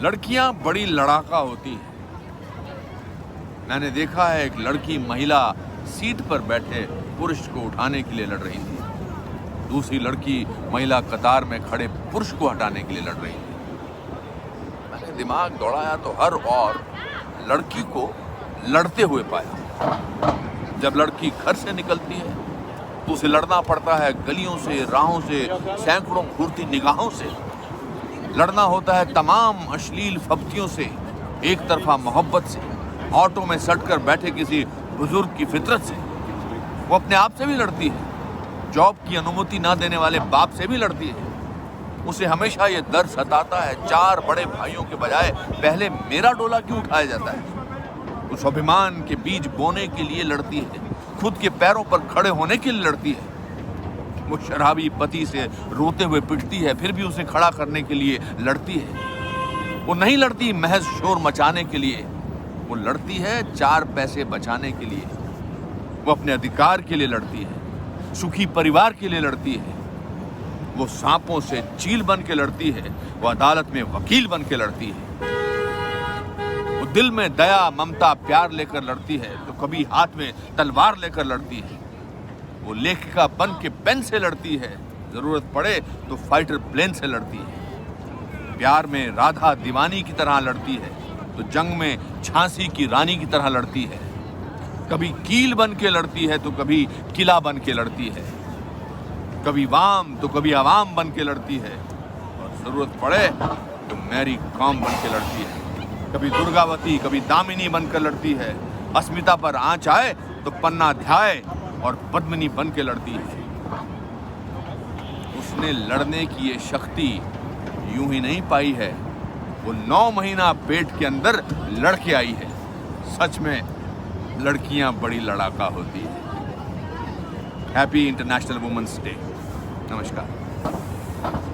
लड़कियां बड़ी लड़ाका होती हैं। मैंने देखा है एक लड़की महिला सीट पर बैठे पुरुष को उठाने के लिए लड़ रही थी, दूसरी लड़की महिला कतार में खड़े पुरुष को हटाने के लिए लड़ रही थी। मैंने दिमाग दौड़ाया तो हर और लड़की को लड़ते हुए पाया। जब लड़की घर से निकलती है तो उसे लड़ना पड़ता है गलियों से, राहों से, सैकड़ों घूरती निगाहों से। लड़ना होता है तमाम अश्लील फब्तियों से, एक तरफा मोहब्बत से, ऑटो में सट कर बैठे किसी बुजुर्ग की फितरत से। वो अपने आप से भी लड़ती है, जॉब की अनुमति ना देने वाले बाप से भी लड़ती है। उसे हमेशा ये डर सताता है, चार बड़े भाइयों के बजाय पहले मेरा डोला क्यों उठाया जाता है। वो स्वाभिमान के बीज बोने के लिए लड़ती है, खुद के पैरों पर खड़े होने के लिए लड़ती है। वो शराबी पति से रोते हुए पिटती है, फिर भी उसे खड़ा करने के लिए लड़ती है। वो नहीं लड़ती महज शोर मचाने के लिए, वो लड़ती है चार पैसे बचाने के लिए। वो अपने अधिकार के लिए लड़ती है, सुखी परिवार के लिए लड़ती है। वो सांपों से चील बन के लड़ती है, वो अदालत में वकील बन के लड़ती है। वो दिल में दया, ममता, प्यार लेकर लड़ती है तो कभी हाथ में तलवार लेकर लड़ती है। वो लेखिका बन के पेन से लड़ती है, जरूरत पड़े तो फाइटर प्लेन से लड़ती है। प्यार में राधा दीवानी की तरह लड़ती है तो जंग में झांसी की रानी की तरह लड़ती है। कभी कील बन के लड़ती है तो कभी किला बन के लड़ती है। कभी वाम तो कभी अवाम बन के लड़ती है, और जरूरत पड़े तो मैरी कॉम बन के लड़ती है। कभी दुर्गावती, कभी दामिनी बनकर लड़ती है। अस्मिता पर आंच आए तो पन्नाध्याय और पद्मिनी बन के लड़ती है। उसने लड़ने की ये शक्ति यूं ही नहीं पाई है, वो 9 महीना पेट के अंदर लड़के आई है। सच में लड़कियां बड़ी लड़ाका होती है। Happy international women's day. नमस्कार।